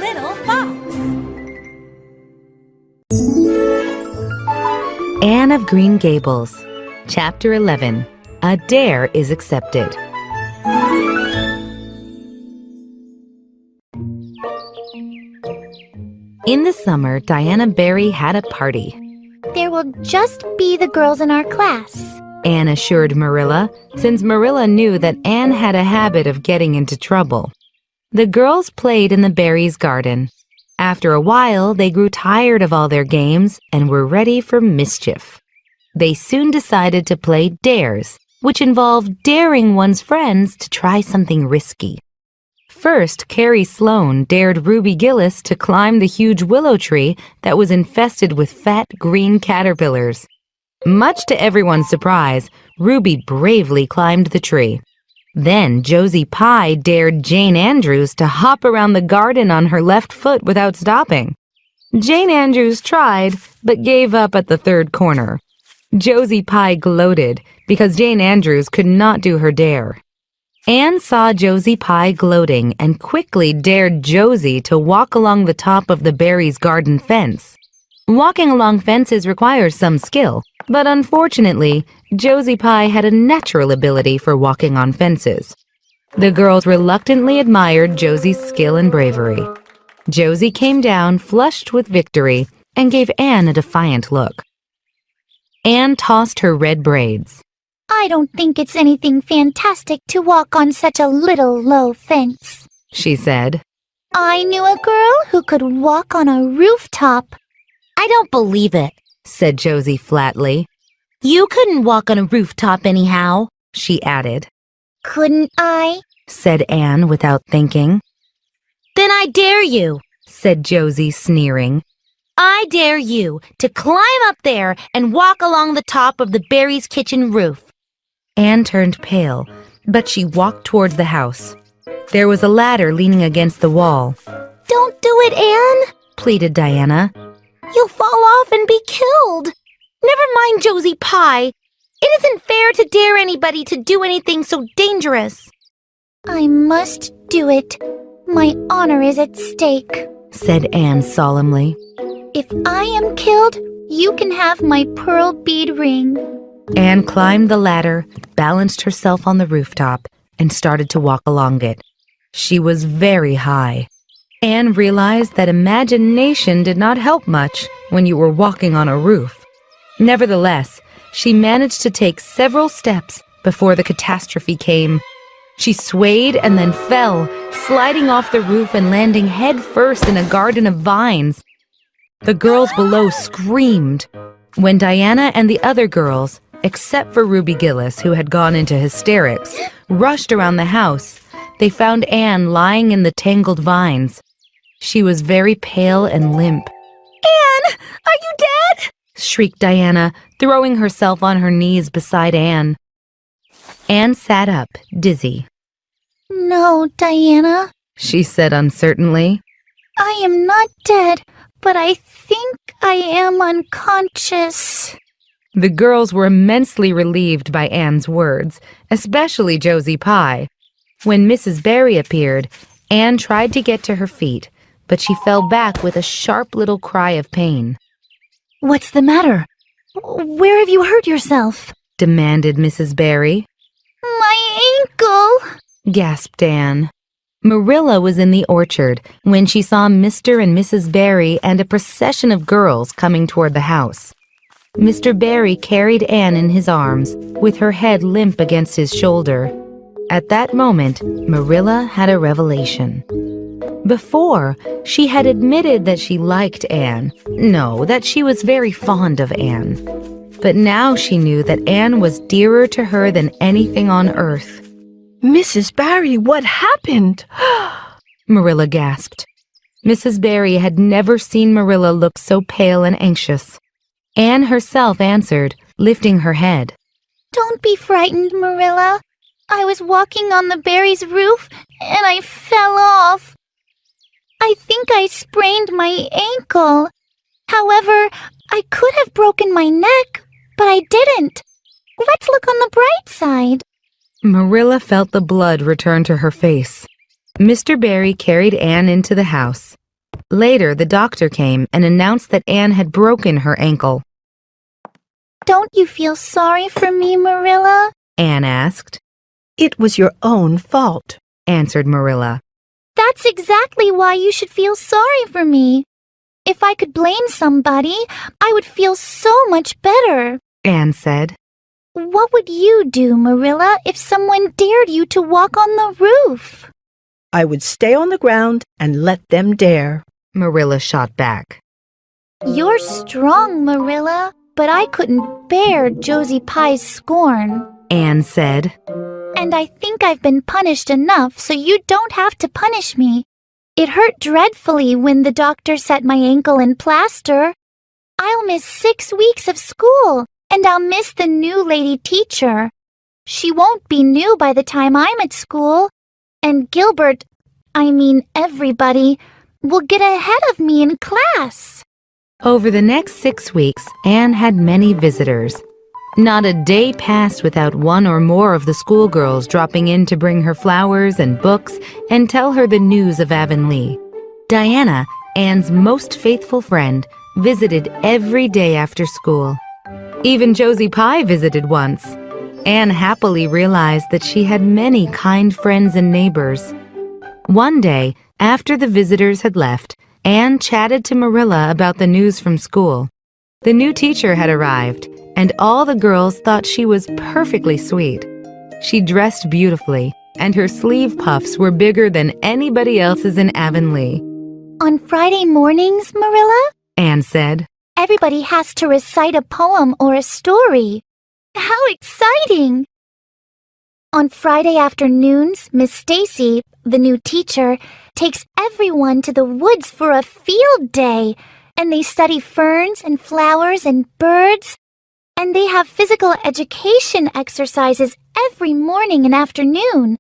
little fox. Anne of Green Gables, Chapter 11. A Dare is Accepted. In the summer, Diana Barry had a party. There will just be the girls in our class, Anne assured Marilla, since Marilla knew that Anne had a habit of getting into trouble. The girls played in the Barrys' garden. After a while, they grew tired of all their games and were ready for mischief. They soon decided to play dares, which involved daring one's friends to try something risky. First, Carrie Sloane dared Ruby Gillis to climb the huge willow tree that was infested with fat green caterpillars. Much to everyone's surprise, Ruby bravely climbed the tree. Then Josie Pye dared Jane Andrews to hop around the garden on her left foot without stopping. Jane Andrews tried, but gave up at the third corner. Josie Pye gloated because Jane Andrews could not do her dare. Anne saw Josie Pye gloating and quickly dared Josie to walk along the top of the Barrys' garden fence. Walking along fences requires some skill, but unfortunately, Josie Pye had a natural ability for walking on fences. The girls reluctantly admired Josie's skill and bravery. Josie came down flushed with victory and gave Anne a defiant look. Anne tossed her red braids. I don't think it's anything fantastic to walk on such a little low fence, she said. I knew a girl who could walk on a rooftop. I don't believe it, said Josie flatly. You couldn't walk on a rooftop anyhow, she added. Couldn't I? Said Anne without thinking. Then I dare you, said Josie sneering. I dare you to climb up there and walk along the top of the Barrys' kitchen roof. Anne turned pale, but she walked towards the house. There was a ladder leaning against the wall. Don't do it, Anne, pleaded Diana. You'll fall off and be killed. Never mind Josie Pye. It isn't fair to dare anybody to do anything so dangerous. I must do it. My honor is at stake, said Anne solemnly. If I am killed, you can have my pearl bead ring. Anne climbed the ladder, balanced herself on the rooftop, and started to walk along it. She was very high. Anne realized that imagination did not help much when you were walking on a roof. Nevertheless, she managed to take several steps before the catastrophe came. She swayed and then fell, sliding off the roof and landing head first in a garden of vines. The girls below screamed. When Diana and the other girls, except for Ruby Gillis, who had gone into hysterics, rushed around the house, they found Anne lying in the tangled vines. She was very pale and limp. Anne, are you dead? Shrieked Diana, throwing herself on her knees beside Anne. Anne sat up, dizzy. No, Diana, she said uncertainly. I am not dead, but I think I am unconscious. The girls were immensely relieved by Anne's words, especially Josie Pye. When Mrs. Barry appeared, Anne tried to get to her feet, but she fell back with a sharp little cry of pain. What's the matter? Where have you hurt yourself? Demanded Mrs. Barry. My ankle, gasped Anne. Marilla was in the orchard when she saw Mr. and Mrs. Barry and a procession of girls coming toward the house. Mr. Barry carried Anne in his arms, with her head limp against his shoulder. At that moment, Marilla had a revelation. Before, she had admitted that she liked Anne. No, that she was very fond of Anne. But now she knew that Anne was dearer to her than anything on earth. Mrs. Barry, what happened? Marilla gasped. Mrs. Barry had never seen Marilla look so pale and anxious. Anne herself answered, lifting her head. Don't be frightened, Marilla. I was walking on the Barrys' roof and I fell off. I think I sprained my ankle. However, I could have broken my neck, but I didn't. Let's look on the bright side. Marilla felt the blood return to her face. Mr. Barry carried Anne into the house. Later, the doctor came and announced that Anne had broken her ankle. Don't you feel sorry for me, Marilla? Anne asked. It was your own fault, Answered Marilla. That's exactly why you should feel sorry for me. If I could blame somebody, I would feel so much better. Anne said. What would you do, Marilla, if someone dared you to walk on the roof? I would stay on the ground and let them dare. Marilla shot back. You're strong, Marilla, but I couldn't bear Josie Pye's scorn. Anne said. And I think I've been punished enough, so you don't have to punish me. It hurt dreadfully when the doctor set my ankle in plaster. I'll miss 6 weeks of school, and I'll miss the new lady teacher. She won't be new by the time I'm at school. And Gilbert, everybody, will get ahead of me in class. Over the next 6 weeks, Anne had many visitors. Not a day passed without one or more of the schoolgirls dropping in to bring her flowers and books and tell her the news of Avonlea. Diana, Anne's most faithful friend, visited every day after school. Even Josie Pye visited once. Anne happily realized that she had many kind friends and neighbors. One day, after the visitors had left, Anne chatted to Marilla about the news from school. The new teacher had arrived, and all the girls thought she was perfectly sweet. She dressed beautifully, and her sleeve puffs were bigger than anybody else's in Avonlea. On Friday mornings, Marilla, Anne said. Everybody has to recite a poem or a story. How exciting! On Friday afternoons, Miss Stacy, the new teacher, takes everyone to the woods for a field day, and they study ferns and flowers and birds, and they have physical education exercises every morning and afternoon.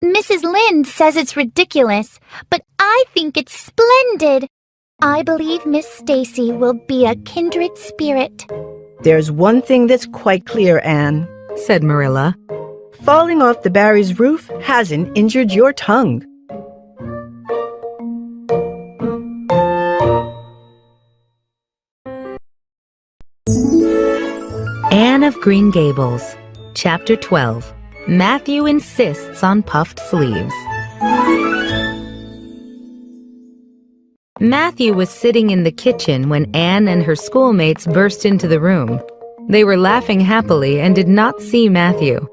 Mrs. Lynde says it's ridiculous, but I think it's splendid. I believe Miss Stacy will be a kindred spirit. There's one thing that's quite clear, Anne, said Marilla. Falling off the Barry's roof hasn't injured your tongue. Anne of Green Gables, Chapter 12. Matthew insists on puffed sleeves. Matthew was sitting in the kitchen when Anne and her schoolmates burst into the room. They were laughing happily and did not see Matthew.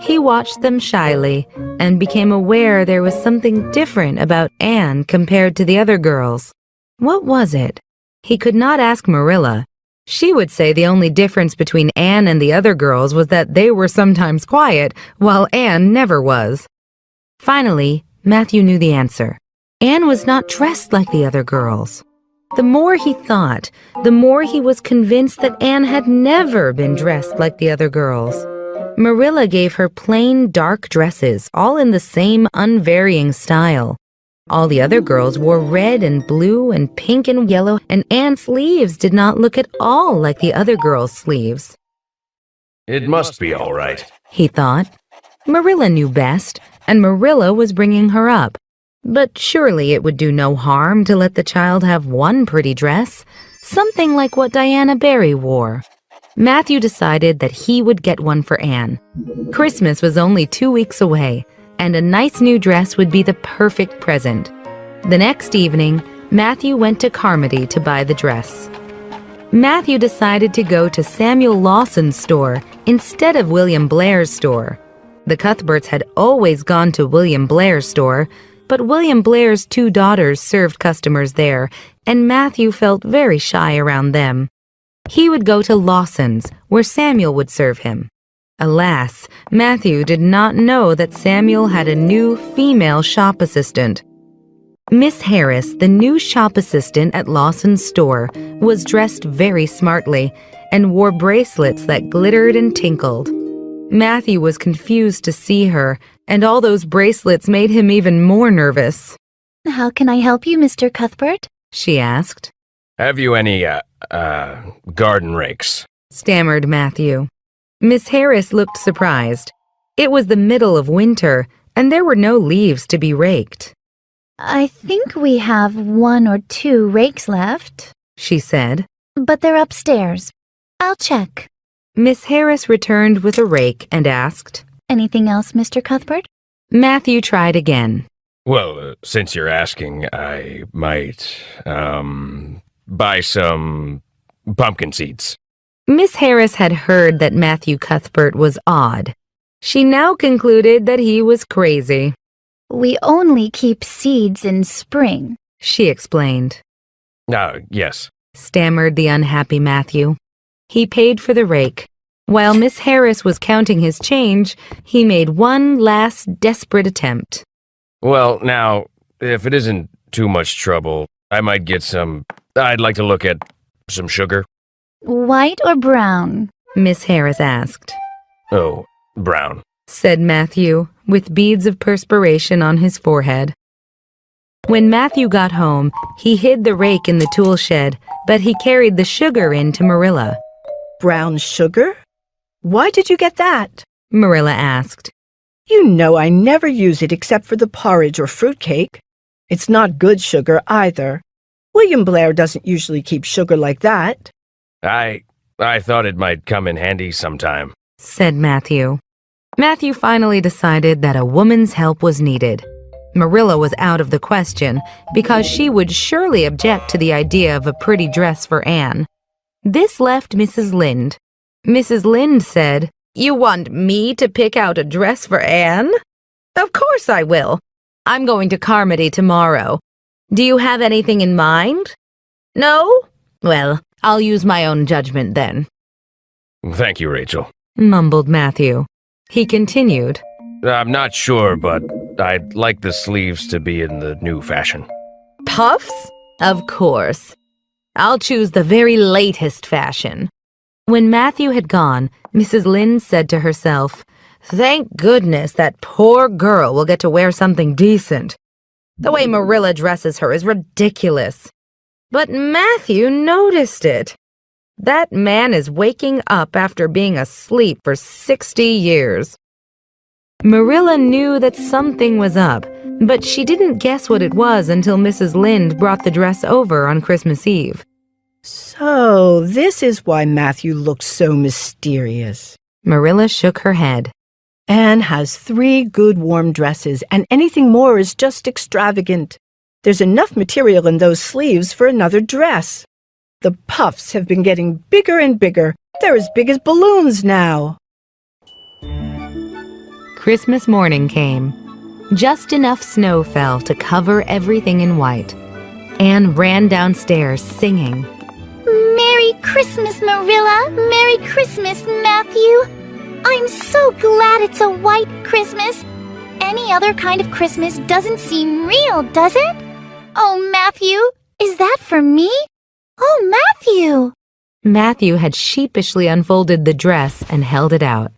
He watched them shyly and became aware there was something different about Anne compared to the other girls. What was it? He could not ask Marilla. She would say the only difference between Anne and the other girls was that they were sometimes quiet, while Anne never was. Finally, Matthew knew the answer. Anne was not dressed like the other girls. The more he thought, the more he was convinced that Anne had never been dressed like the other girls. Marilla gave her plain, dark dresses, all in the same unvarying style. All the other girls wore red and blue and pink and yellow, and Anne's sleeves did not look at all like the other girls' sleeves. It must be all right, he thought. Marilla knew best, and Marilla was bringing her up. But surely it would do no harm to let the child have one pretty dress, something like what Diana Barry wore. Matthew decided that he would get one for Anne. Christmas was only 2 weeks away, and a nice new dress would be the perfect present. The next evening, Matthew went to Carmody to buy the dress. Matthew decided to go to Samuel Lawson's store instead of William Blair's store. The Cuthberts had always gone to William Blair's store, but William Blair's 2 daughters served customers there, and Matthew felt very shy around them. He would go to Lawson's, where Samuel would serve him. Alas, Matthew did not know that Samuel had a new female shop assistant. Miss Harris, the new shop assistant at Lawson's store, was dressed very smartly and wore bracelets that glittered and tinkled. Matthew was confused to see her, and all those bracelets made him even more nervous. How can I help you, Mr. Cuthbert? She asked. Have you any, garden rakes? Stammered Matthew. Miss Harris looked surprised. It was the middle of winter, and there were no leaves to be raked. I think we have 1 or 2 rakes left, she said. but they're upstairs. I'll check. Miss Harris returned with a rake and asked. Anything else, Mr. Cuthbert? Matthew tried again. Well, since you're asking, I might, buy some pumpkin seeds. Miss Harris had heard that Matthew Cuthbert was odd. She now concluded that he was crazy. We only keep seeds in spring. She explained. Yes. Stammered the unhappy Matthew. He paid for the rake. While Miss Harris was counting his change, he made one last desperate attempt. Well, now, if it isn't too much trouble, I might get I'd like to look at some sugar. White or brown? Miss Harris asked. Oh, brown. Said Matthew, with beads of perspiration on his forehead. When Matthew got home, he hid the rake in the tool shed, but he carried the sugar in to Marilla. Brown sugar? Why did you get that? Marilla asked. You know I never use it except for the porridge or fruitcake. It's not good sugar either. William Blair doesn't usually keep sugar like that. I thought it might come in handy sometime, said Matthew. Matthew finally decided that a woman's help was needed. Marilla was out of the question because she would surely object to the idea of a pretty dress for Anne. This left Mrs. Lynde. Mrs. Lynde said, "You want me to pick out a dress for Anne? Of course I will. I'm going to Carmody tomorrow. Do you have anything in mind? No? Well, I'll use my own judgment then," Thank you, Rachel. mumbled Matthew. He continued, I'm not sure, but I'd like the sleeves to be in the new fashion. "Puffs? Of course. I'll choose the very latest fashion." When Matthew had gone, Mrs. Lynde said to herself, "Thank goodness that poor girl will get to wear something decent. The way Marilla dresses her is ridiculous." But Matthew noticed it. That man is waking up after being asleep for 60 years. Marilla knew that something was up, but she didn't guess what it was until Mrs. Lynde brought the dress over on Christmas Eve. So, this is why Matthew looks so mysterious. Marilla shook her head. Anne has 3 good warm dresses, and anything more is just extravagant. There's enough material in those sleeves for another dress. The puffs have been getting bigger and bigger. They're as big as balloons now. Christmas morning came. Just enough snow fell to cover everything in white. Anne ran downstairs singing. Merry Christmas, Marilla! Merry Christmas, Matthew! I'm so glad it's a white Christmas. Any other kind of Christmas doesn't seem real, does it? Oh, Matthew, is that for me? Oh, Matthew! Matthew had sheepishly unfolded the dress and held it out.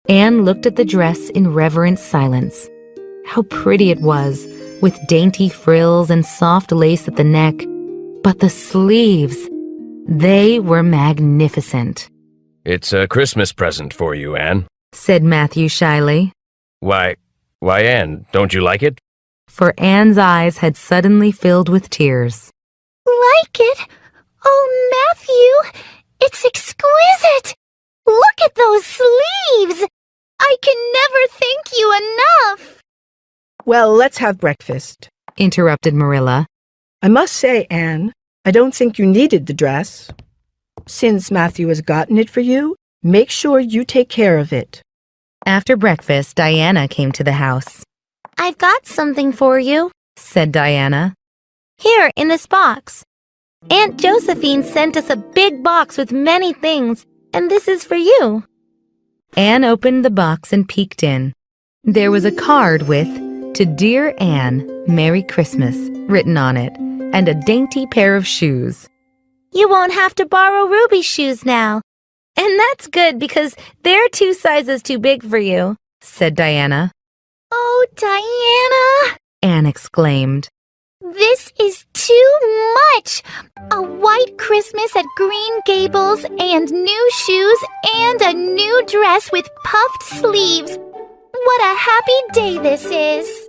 Anne looked at the dress in reverent silence. How pretty it was, with dainty frills and soft lace at the neck. But the sleeves, they were magnificent. It's a Christmas present for you, Anne. Said Matthew shyly. Why, Anne, don't you like it? For Anne's eyes had suddenly filled with tears. Like it? Oh, Matthew, it's exquisite! Look at those sleeves! I can never thank you enough! Well, let's have breakfast. Interrupted Marilla. I must say, Anne, I don't think you needed the dress. Since Matthew has gotten it for you, make sure you take care of it. After breakfast, Diana came to the house. I've got something for you, Said Diana. here in this box. Aunt Josephine sent us a big box with many things, and this is for you. Anne opened the box and peeked in. There was a card with, "To Dear Anne, Merry Christmas," written on it, and a dainty pair of shoes. You won't have to borrow Ruby's shoes now. And that's good because they're 2 sizes too big for you, Said Diana. Oh, Diana! Anne exclaimed. This is too much! A white Christmas at Green Gables and new shoes and a new dress with puffed sleeves. What a happy day this is!